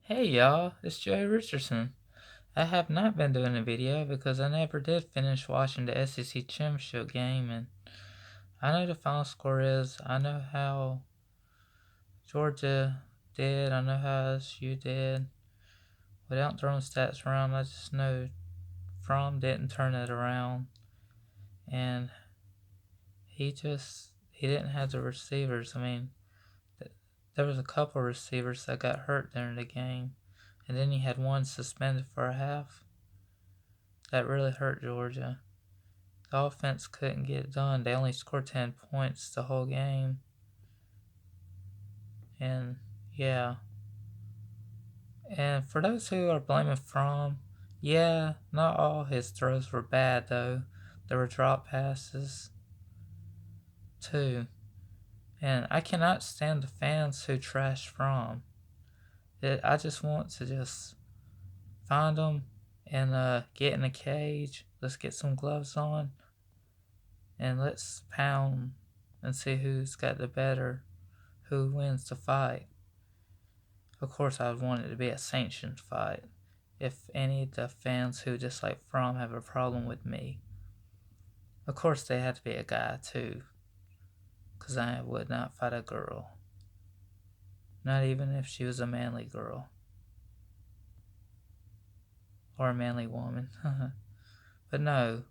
Hey y'all, it's Joey Richardson. I have not been doing a video because I never did finish watching the SEC Championship game, and I know the final score is. I know how Georgia did, I know how SU did. Without throwing stats around, I just know Fromm didn't turn it around, and he didn't have the receivers. I mean, there was a couple receivers that got hurt during the game, and then he had one suspended for a half. That really hurt Georgia. The offense couldn't get it done. They only scored 10 points the whole game. And yeah. And for those who are blaming Fromm, yeah, not all his throws were bad though. There were drop passes too. And I cannot stand the fans who trash Fromm. I just want to just find them and get in a cage. Let's get some gloves on and let's pound and see who's got the better, who wins the fight. Of course, I would want it to be a sanctioned fight. If any of the fans who dislike Fromm have a problem with me, of course they had to be a guy too, because I would not fight a girl, not even if she was a manly girl or a manly woman. But no,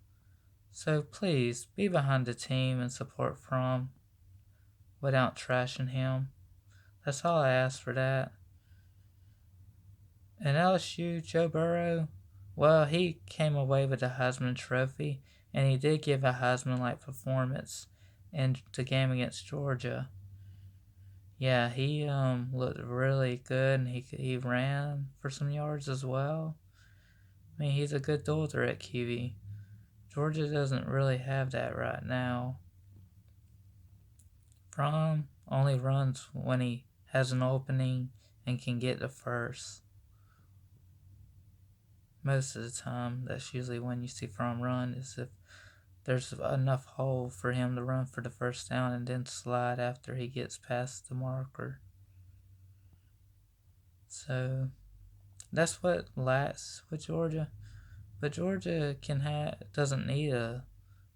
so please be behind the team and support Fromm without trashing him. That's all I ask for that. And LSU, Joe Burrow, well, he came away with the Heisman Trophy, and he did give a Heisman-like performance in the game against Georgia. Yeah, he looked really good, and he ran for some yards as well. I mean, he's a good dual threat QB. Georgia doesn't really have that right now. Fromm only runs when he has an opening and can get the first. Most of the time, that's usually when you see Fromm run, is if there's enough hole for him to run for the first down and then slide after he gets past the marker. So that's what lacks with Georgia. But Georgia doesn't need a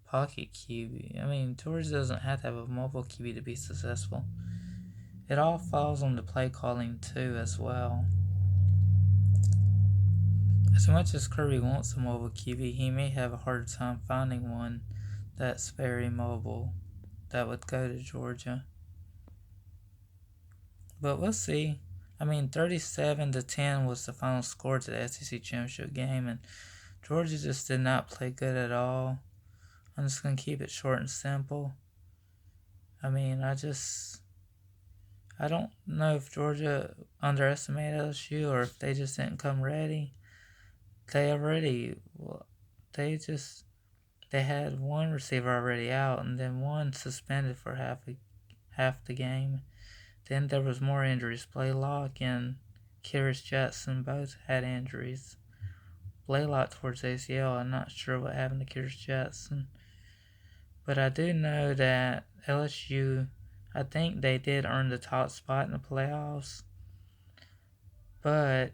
pocket QB. I mean, Georgia doesn't have to have a mobile QB to be successful. It all falls on the play calling too as well. As much as Kirby wants a mobile QB, he may have a hard time finding one that's very mobile that would go to Georgia. But we'll see. I mean, 37-10 was the final score to the SEC Championship game, and Georgia just did not play good at all. I'm just going to keep it short and simple. I mean, I don't know if Georgia underestimated LSU or if they just didn't come ready. They had one receiver already out and then one suspended for half the game. Then there was more injuries. Blaylock and Kyrus Jackson both had injuries. Blaylock towards ACL. I'm not sure what happened to Kyrus Jackson. But I do know that LSU, I think they did earn the top spot in the playoffs. But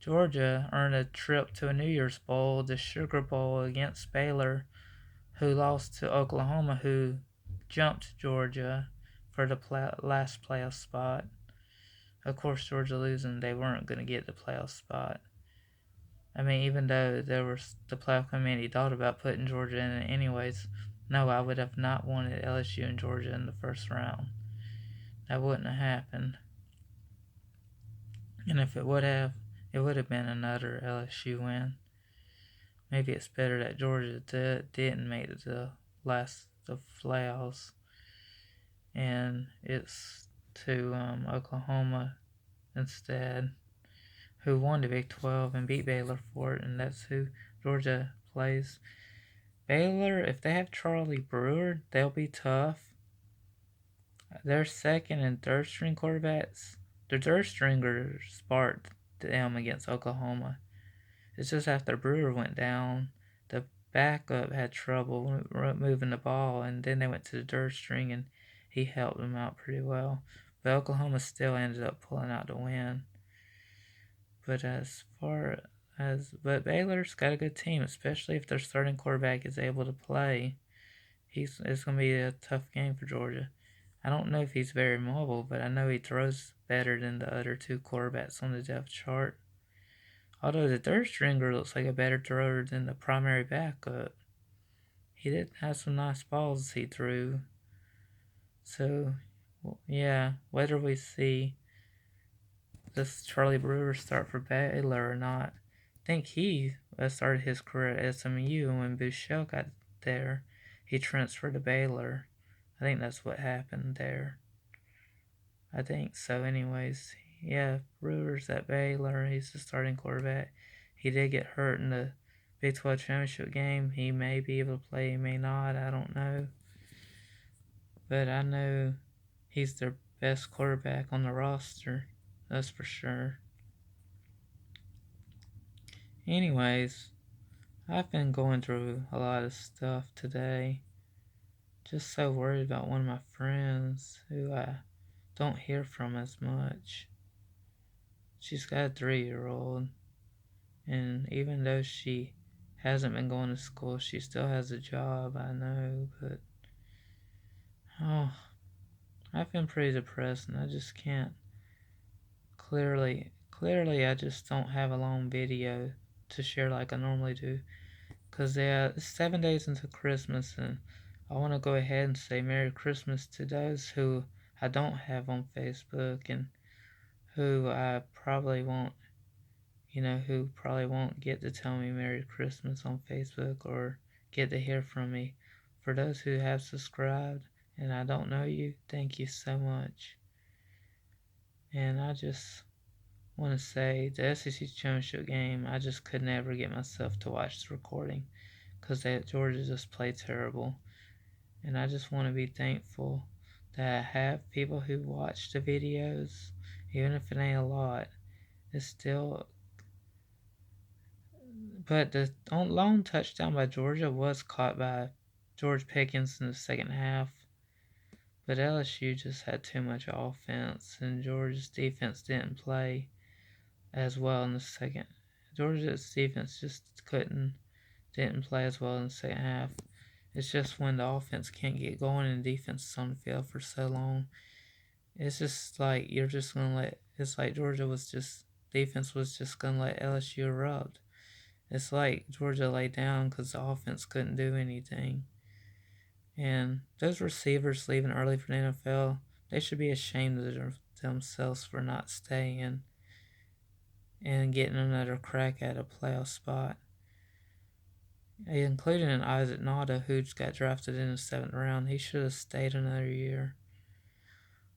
Georgia earned a trip to a New Year's Bowl, the Sugar Bowl against Baylor, who lost to Oklahoma, who jumped Georgia for the last playoff spot. Of course, Georgia losing, they weren't going to get the playoff spot. I mean, even though there was the playoff committee thought about putting Georgia in it anyways, no, I would have not wanted LSU and Georgia in the first round. That wouldn't have happened. And if it would have been another LSU win. Maybe it's better that Georgia didn't make the playoffs, and it's to Oklahoma instead, who won the Big 12 and beat Baylor for it, and that's who Georgia plays. Baylor, if they have Charlie Brewer, they'll be tough. Their second and third string quarterbacks, the third stringers sparked them against Oklahoma. It's just after Brewer went down, the backup had trouble moving the ball, and then they went to the third string, and he helped them out pretty well. But Oklahoma still ended up pulling out the win. But but Baylor's got a good team, especially if their starting quarterback is able to play. It's gonna be a tough game for Georgia. I don't know if he's very mobile, but I know he throws better than the other two quarterbacks on the depth chart. Although the third stringer looks like a better thrower than the primary backup. He did have some nice balls he threw. So, yeah, whether we see this Charlie Brewer start for Baylor or not, I think he started his career at SMU, and when Buechele got there, he transferred to Baylor. I think that's what happened there. I think so, anyways. Yeah, Brewer's at Baylor. He's the starting quarterback. He did get hurt in the Big 12 championship game. He may be able to play, he may not. I don't know. But I know he's their best quarterback on the roster. That's for sure. Anyways, I've been going through a lot of stuff today. Just so worried about one of my friends who I don't hear from as much. She's got a 3-year-old, and even though she hasn't been going to school, she still has a job, I know, but oh, I've been pretty depressed and I just can't clearly I just don't have a long video to share like I normally do. Because it's 7 days into Christmas, and I want to go ahead and say Merry Christmas to those who I don't have on Facebook and who I probably won't, who probably won't get to tell me Merry Christmas on Facebook or get to hear from me. For those who have subscribed and I don't know you, thank you so much. And I just want to say the SEC championship game, I just could never get myself to watch the recording because Georgia just played terrible. And I just want to be thankful that I have people who watch the videos, even if it ain't a lot. It's still. But the long touchdown by Georgia was caught by George Pickens in the second half. But LSU just had too much offense, and Georgia's defense didn't play as well in the second. Georgia's defense just didn't play as well in the second half. It's just when the offense can't get going and defense is on the field for so long. It's just like you're just gonna it's like defense was just gonna let LSU erupt. It's like Georgia laid down because the offense couldn't do anything. And those receivers leaving early for the NFL, they should be ashamed of themselves for not staying and getting another crack at a playoff spot. Including an Isaac Nauta who got drafted in the 7th round. He should have stayed another year.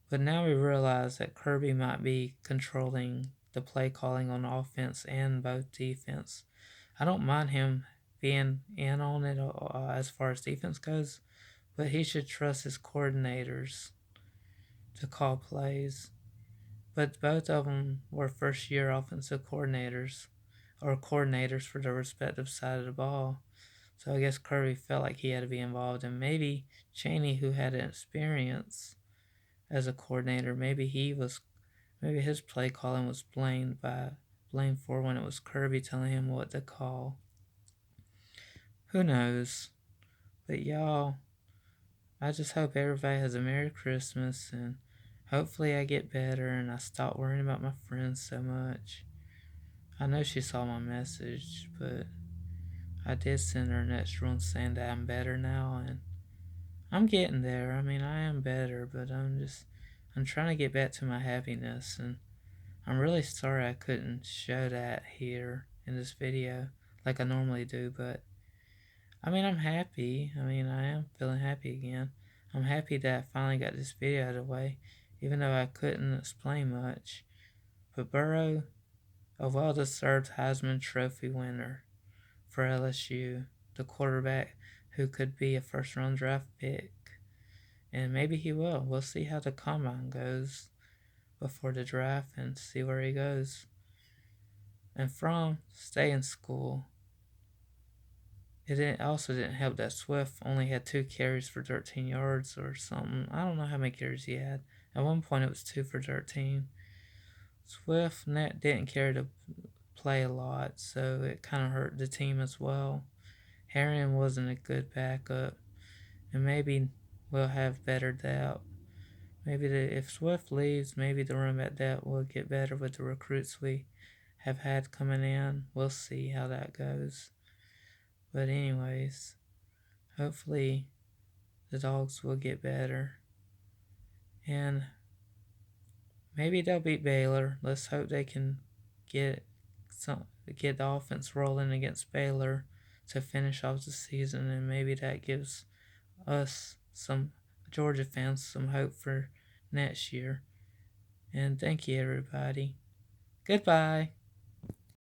But now we realize that Kirby might be controlling the play calling on offense and both defense. I don't mind him being in on it as far as defense goes, but he should trust his coordinators to call plays. But both of them were first-year offensive coordinators or coordinators for their respective side of the ball. So I guess Kirby felt like he had to be involved, and maybe Chaney, who had an experience as a coordinator, maybe his play calling was blamed for when it was Kirby telling him what to call. Who knows? But y'all, I just hope everybody has a Merry Christmas, and hopefully I get better and I stop worrying about my friends so much. I know she saw my message, but I did send her an extra one saying that I'm better now, and I'm getting there. I mean, I am better, but I'm trying to get back to my happiness, and I'm really sorry I couldn't show that here in this video like I normally do, but I mean, I'm happy. I mean, I am feeling happy again. I'm happy that I finally got this video out of the way, even though I couldn't explain much. But Burrow, a well-deserved Heisman Trophy winner for LSU, the quarterback who could be a first-round draft pick. And maybe he will. We'll see how the combine goes before the draft and see where he goes. And Fromm, stay in school. It also didn't help that Swift only had 2 carries for 13 yards or something. I don't know how many carries he had. At one point it was 2 for 13. Swift didn't care to play a lot, so it kind of hurt the team as well. Harrion wasn't a good backup, and maybe we'll have better depth. Maybe if Swift leaves, maybe the room at depth will get better with the recruits we have had coming in. We'll see how that goes. But anyways, hopefully the Dogs will get better. And maybe they'll beat Baylor. Let's hope they can get the offense rolling against Baylor to finish off the season, and maybe that gives us some Georgia fans some hope for next year. And thank you, everybody. Goodbye.